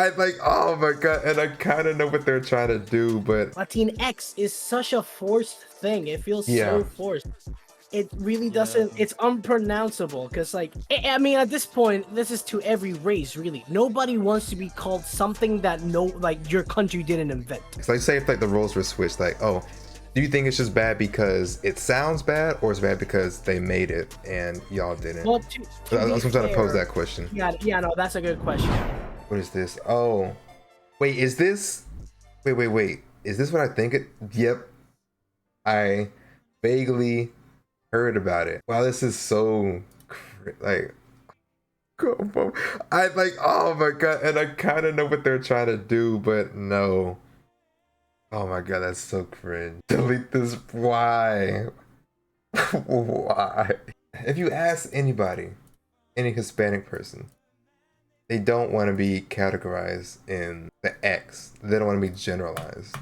I like, oh my god, and I kind of know what they're trying to do, but Latinx is such a forced thing. It feels yeah, so forced. It really Yeah. doesn't. It's unpronounceable because, like, I mean, at this point, this is to every race, really. Nobody wants to be called something that like your country didn't invent. it's like, say if like the roles were switched, like, oh, do you think it's just bad because it sounds bad, or it's bad because they made it and y'all didn't? Well, I'm trying to pose that question. Yeah, no, that's a good question. What is this? Oh, wait, is this? Wait. Is this what I think it? Yep, I vaguely heard about it. Wow, this is so like. I like, oh my god, and I kind of know what they're trying to do, but no. Oh my god, that's so cringe. Delete this. Why? Why? If you ask anybody, any Hispanic person, they don't want to be categorized in the X. They don't want to be generalized.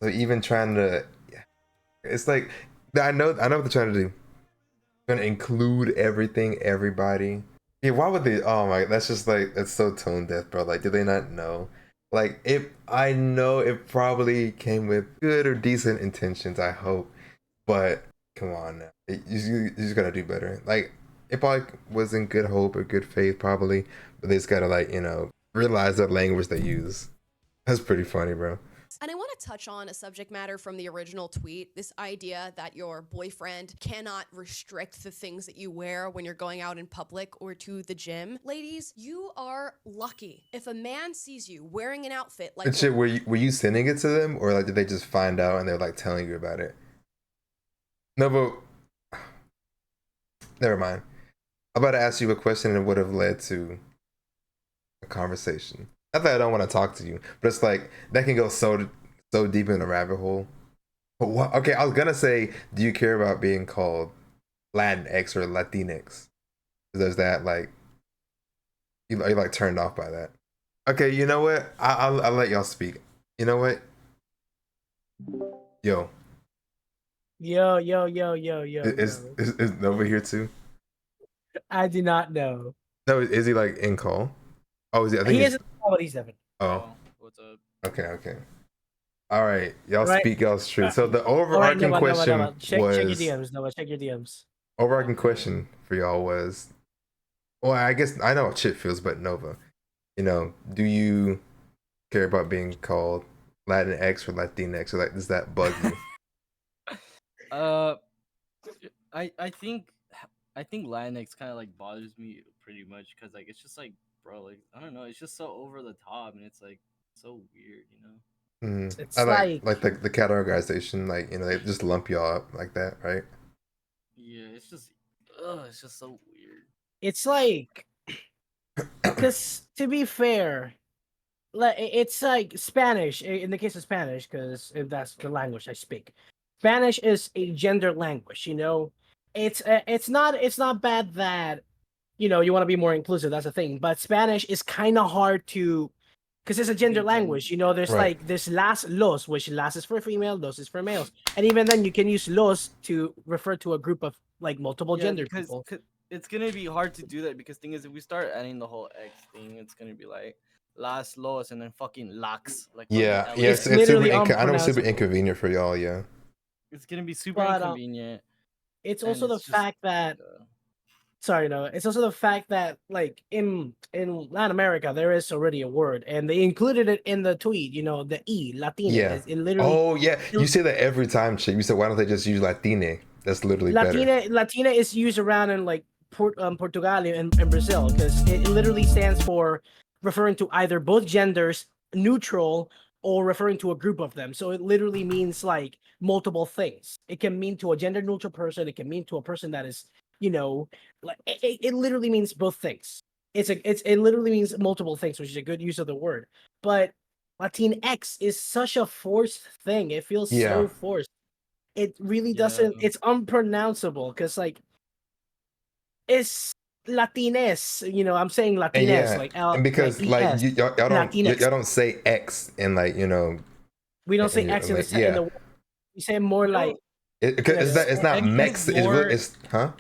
So even trying to, it's like, I know what they're trying to do. They're gonna include everything, everybody. Yeah, why would they? Oh my, that's just like, that's so tone deaf, bro. Like, do they not know? Like, I know it probably came with good or decent intentions, I hope, but come on now, you just gotta do better. Like, it probably was in good hope or good faith, probably, but they just gotta, like, realize that language they use. That's pretty funny, bro. And I want to touch on a subject matter from the original tweet, this idea that your boyfriend cannot restrict the things that you wear when you're going out in public or to the gym. Ladies, you are lucky if a man sees you wearing an outfit like... And shit, were you sending it to them, or like did they just find out and they're like telling you about it? No, but never mind. I'm about to ask you a question and it would have led to a conversation. Not that I don't want to talk to you, but it's like that can go so deep in the rabbit hole. But what? Okay, I was gonna say, do you care about being called Latinx or Latinx? There's that, like, you like turned off by that. Okay, you know what? I'll let y'all speak. You know what? Yo. Is Nova here too? I do not know. No, is he like in call? Oh, is he? I think he isn't. Oh, he's Devin. Oh, What's up? okay. All right, y'all Right. speak y'all's truth. So the overarching question was, check your DMs, Noah. Check your DMs. Overarching question for y'all was, well, I guess I know how Chip feels, but Nova, do you care about being called Latinx or Latinx, or like, does that bug you? I think Latinx kind of like bothers me pretty much because like it's just like, bro, like I don't know, it's just so over the top and it's like so weird, you know. It's I like the categorization, like they just lump y'all up like that, right? Yeah, it's just so weird. It's like, because to be fair, it's like Spanish in the case of Spanish, because if that's the language I speak, Spanish is a gender language. It's not bad that you want to be more inclusive. That's the thing, but Spanish is kind of hard to. Because it's a gender language, there's Right. like this los, which las is for female, los is for males, and even then you can use los to refer to a group of like multiple gender people. It's gonna be hard to do that because thing is, if we start adding the whole X thing, it's gonna be like las los and then fucking lax. Like Yeah, It's super. literally I know it's super unpronounceable. inconvenient for y'all. Yeah, it's gonna be super But, inconvenient. It's and also the it's just, fact that sorry, no, it's also the fact that like in Latin America there is already a word, and they included it in the tweet. The E Latina. yeah. It literally. Oh yeah, you say that every time, Chip. You said, why don't they just use Latine? That's literally better. Latina is used around in like Portugal and Brazil because it literally stands for referring to either both genders, neutral, or referring to a group of them. So it literally means like multiple things. It can mean to a gender neutral person. It can mean to a person that is, like it literally means both things. It literally means multiple things, which is a good use of the word. But Latinx is such a forced thing. It feels so forced. It really doesn't. It's unpronounceable because like it's Latines. I'm saying Latines, And like L, and because like ES, y'all Latinx. don't say X and like We don't say X in the word. We say more like because it's not Mex. It's huh?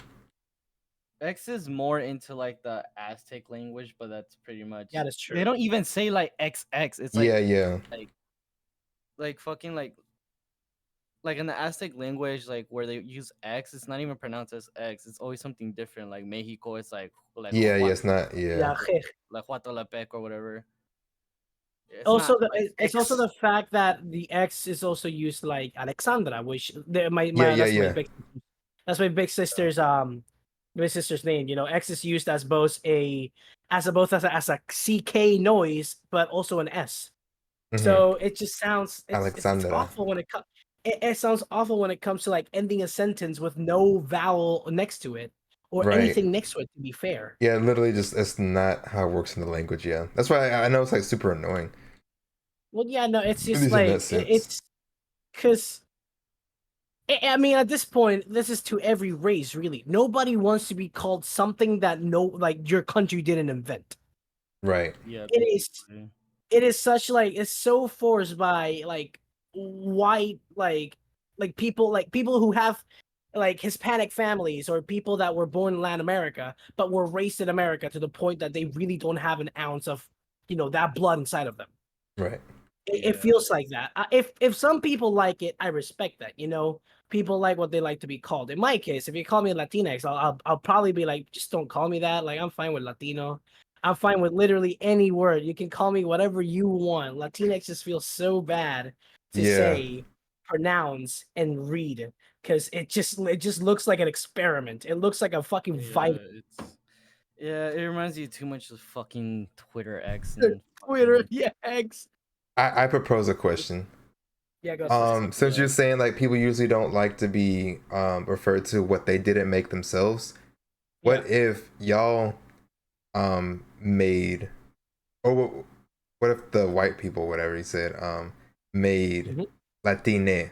X is more into like the Aztec language, but that's pretty much. Yeah, that's true. They don't even say like XX. It's Yeah, like yeah. like fucking like in the Aztec language, like where they use X, it's not even pronounced as X. It's always something different. Like Mexico, it's like Yeah, yeah, it's not. Yeah. Yeah. like Huatolapec or whatever. It's Also, not like it's also X. the fact that the X is also used like Alexandra, which Yeah, yeah, that's yeah. my big sister's name. You know, X is used as both as a CK noise, but also an S. Mhm. So it just sounds it's Alexandra. awful when it sounds awful when it comes to like ending a sentence with no vowel next to it or Right. anything next to it. To be fair, Yeah, literally, just it's not how it works in the language. Yeah, that's why I know it's like super annoying. well, yeah, no, it's At just least in that like sense. it's because. I mean, at this point, this is to every race, really. Nobody wants to be called something that like your country didn't invent. Right. Yeah, It is, basically. it is such like it's so forced by like white people who have like Hispanic families or people that were born in Latin America but were raised in America to the point that they really don't have an ounce of that blood inside of them. Right. It feels like that. If some people like it, I respect that. People like what they like to be called. In my case, if you call me Latinx, I'll probably be like, just don't call me that. Like I'm fine with Latino. I'm fine with literally any word. You can call me whatever you want. Latinx just feels so bad to Yeah. say, pronounce, and read because it just looks like an experiment. It looks like a fucking vitamin. It reminds you too much of fucking Twitter X and Twitter, yeah, X. I propose a question. Yeah, go. Since you're saying like people usually don't like to be referred to what they didn't make themselves, what if y'all made, or what if the white people, whatever he said, made Latine If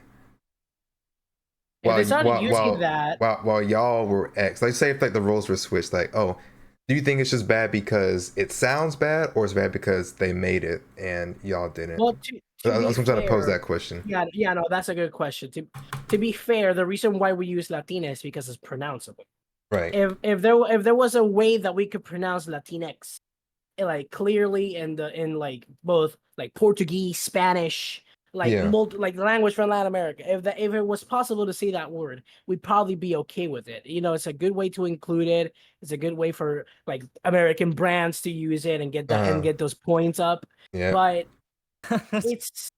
they started using that, while y'all were X? Like say if like the roles were switched, like, oh, do you think it's just bad because it sounds bad, or it's bad because they made it and y'all didn't? well, I'm trying to pose that question. Yeah, no, that's a good question. To be fair, the reason why we use Latina is because it's pronounceable. Right. If there was a way that we could pronounce Latinx like clearly in like both like Portuguese, Spanish, like like language from Latin America, if it was possible to say that word, we'd probably be okay with it. It's a good way to include it. It's a good way for like American brands to use it and get that and get those points up. Yeah. But it's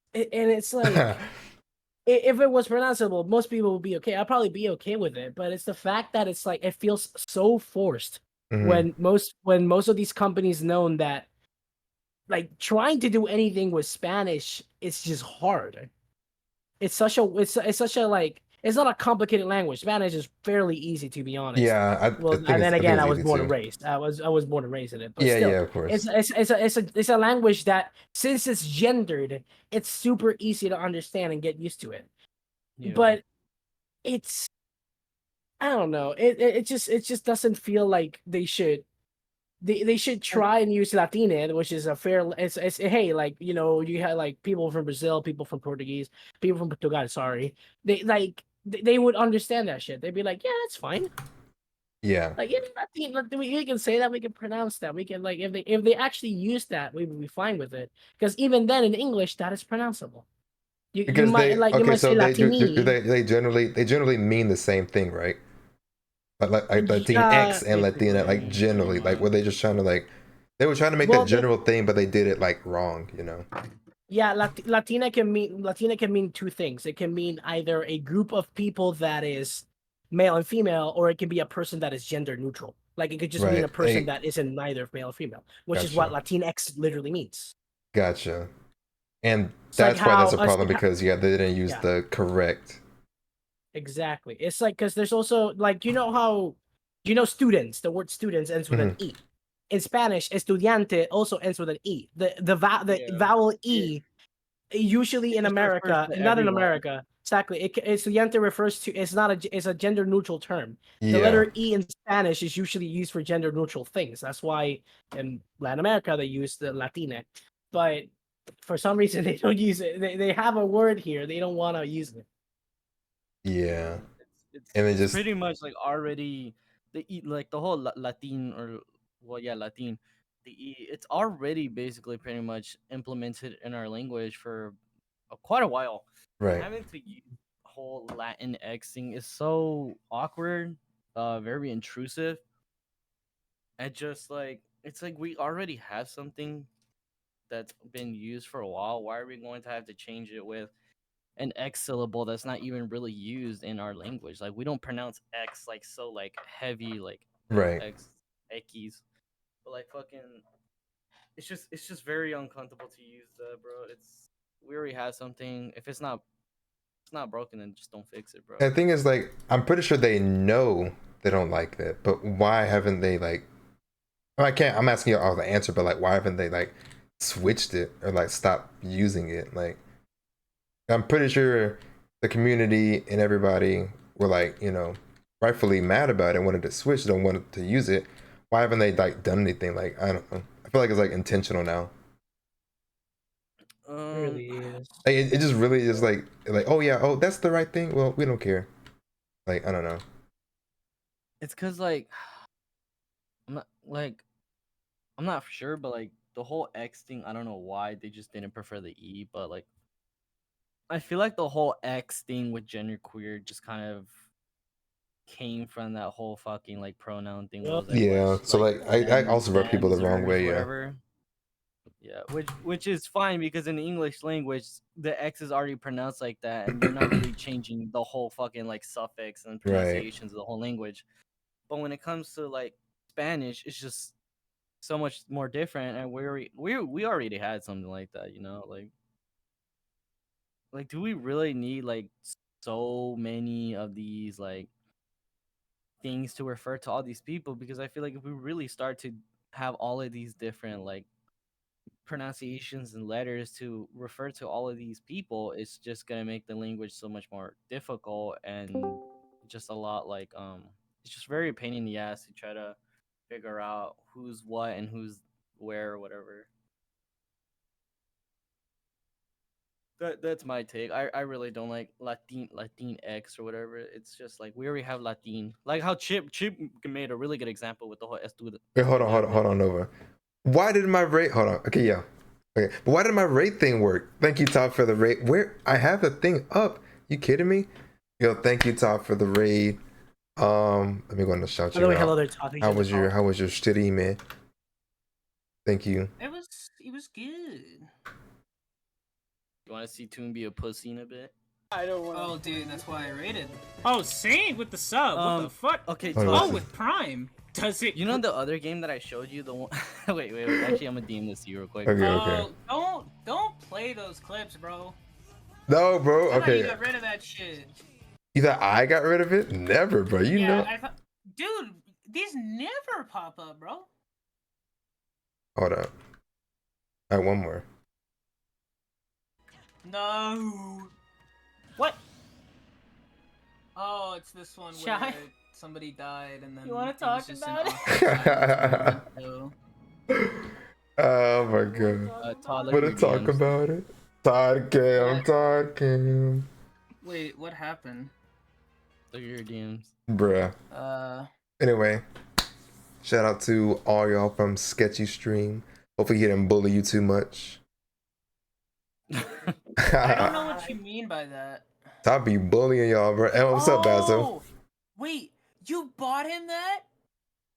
like if it was pronounceable, most people would be okay. I'd probably be okay with it. But it's the fact that it's like it feels so forced when most of these companies known that like trying to do anything with Spanish, it's just hard. It's such a like it's not a complicated language. Spanish is fairly easy, to be honest. Yeah, I and think then again, I was born too. and raised. I was born and raised in it. But yeah, still, yeah, of course. It's a language that since it's gendered, it's super easy to understand and get used to it. Yeah. But it's I don't know. It just doesn't feel like they should. They should try and use Latina, which is a fair. It's hey, like you had like people from Brazil, people from Portuguese, people from Portugal. Sorry, they would understand that shit. They'd be like, yeah, that's fine. Yeah. Like we can say that, we can pronounce that, we can like if they actually use that, we would be fine with it. Because even then in English, that is pronounceable. You might say Latini. They generally mean the same thing, right? Like Latinx and Latina, like generally, like were they just trying to like they were trying to make that general thing, but they did it like wrong, Yeah, Latina can mean two things. It can mean either a group of people that is male and female, or it can be a person that is gender neutral. Like it could just mean a person that isn't neither male or female, which is what Latinx literally means. Gotcha. And that's why that's a problem because they didn't use the correct. Exactly. It's like because there's also like students. The word students ends with an e. In Spanish, estudiante also ends with an e. The vowel e usually in America, not in America. Exactly. Estudiante refers to it's a gender neutral term. The letter e in Spanish is usually used for gender neutral things. That's why in Latin America they use the Latina. But for some reason they don't use it. They have a word here. They don't want to use it. Yeah. It's pretty much like already the E, like the whole Latin or well, yeah, Latin, the E, it's already basically pretty much implemented in our language for quite a while. Right. Having to use whole Latin X thing is so awkward, very intrusive, and just like it's like we already have something that's been used for a while. Why are we going to have to change it with an X syllable that's not even really used in our language? Like we don't pronounce X like so like heavy like Right. X X's, but like fucking it's just very uncomfortable to use that, bro. It's we already have something. If it's not broken, then just don't fix it, bro. And the thing is, like, I'm pretty sure they know they don't like that, but why haven't they like? I can't. I'm asking you all the answer, but like, why haven't they like switched it or like stopped using it? Like, I'm pretty sure the community and everybody were like, you know, rightfully mad about it, wanted to switch, don't want to use it. Why haven't they like done anything? Like, I don't know. I feel like it's like intentional now. It really is. Like, it just really is like, oh yeah, oh that's the right thing. Well, we don't care. Like, I don't know. It's cause like I'm not sure, but like the whole X thing, I don't know why they just didn't prefer the E, but like I feel like the whole X thing with genderqueer just kind of came from that whole fucking like pronoun thing. What was that? Yeah. So like, I also rub people the wrong way. Yeah. Whatever. Yeah, which is fine because in the English language, the X is already pronounced like that, and they're not really changing the whole fucking like suffix and pronunciations of the whole language. But when it comes to like Spanish, it's just so much more different, and we already had something like that, you know, like do we really need like so many of these like things to refer to all these people? Because I feel like if we really start to have all of these different like pronunciations and letters to refer to all of these people, it's just gonna make the language so much more difficult and just a lot like it's just very pain in the ass to try to figure out who's what and who's where or whatever. That's my take. I really don't like Latin X or whatever. It's just like we already have Latin. Like how Chip made a really good example with the whole estudiante. Wait, hold on, Nova. Why did my rate? Hold on. Okay, yeah. Okay, but why did my rate thing work? Thank you, Todd, for the rate. Where I have the thing up? You kidding me? Yo, thank you, Todd, for the raid. Let me go and shout you out. Hello there, Todd. How was your stream, man? Thank you. It was good. You want to see Toon be a pussy in a bit? I don't want. Oh, dude, that's why I rated. Oh, same with the sub. What the fuck? Okay, Oh, Oh, listen. with Prime. Does it? you know the other game that I showed you, the one. wait. Actually, I'm gonna DM this to you real quick. Okay, okay. Oh, don't play those clips, bro. No, bro. I thought you Okay. got rid of that shit. You thought I got rid of it? Never, bro. You know. I thought, dude, these never pop up, bro. Hold up. All right, one more. No. What? Oh, it's this one Shy? where somebody died and then You wanna it was talk just about an it? awkward silence. So, Oh my god. Todd, look Wanna at your talk DMs. about it? Todd Cam, Todd Cam. wait, what happened? Look at your DMs. Bruh. Anyway, shout out to all y'all from Sketchy Stream. Hopefully he didn't bully you too much. I don't know what you mean by that. Todd be bullying y'all, bro. Hey, what's up, Basil? Oh, wait, you bought him that?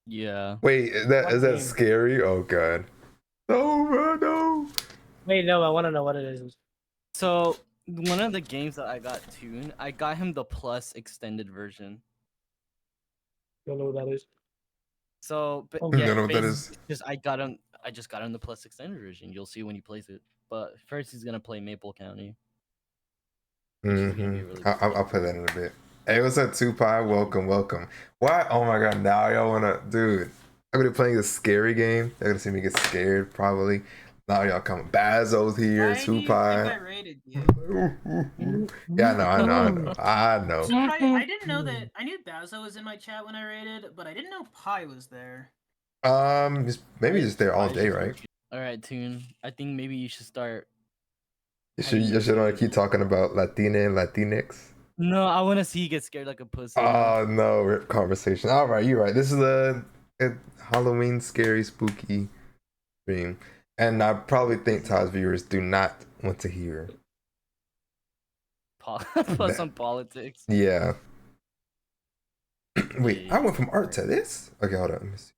Yeah. Wait, is that scary? Oh god. No, bro, no. Wait, no, I want to know what it is. So one of the games that I got Toon, I got him the Plus extended version. Don't know what that is. So, but Oh, You don't know what that it's is? just I just got him the Plus extended version. You'll see when he plays it. But first, he's gonna play Maple County. Which is gonna be really good. I'll put that in a bit. Hey, what's up, Tupai? Welcome. Why? Oh my god, now y'all wanna, dude. I'm gonna be playing a scary game. They're gonna see me get scared, probably. Now y'all come. Bazo's here, Why do you think I Tupai. rated you? Yeah, I know. I didn't know that. I knew Bazo was in my chat when I rated, but I didn't know Pi was there. Maybe just there all day, right? All right, Toon. I think maybe you should start. You should keep talking about Latina and Latinx. No, I want to see you get scared like a pussy. Oh no, rip conversation. All right, you're right. This is a Halloween scary spooky stream, and I probably think Todd's viewers do not want to hear. Plus some politics. Yeah. Wait, Yeah, I went from art to this. Okay, hold on. Let me see.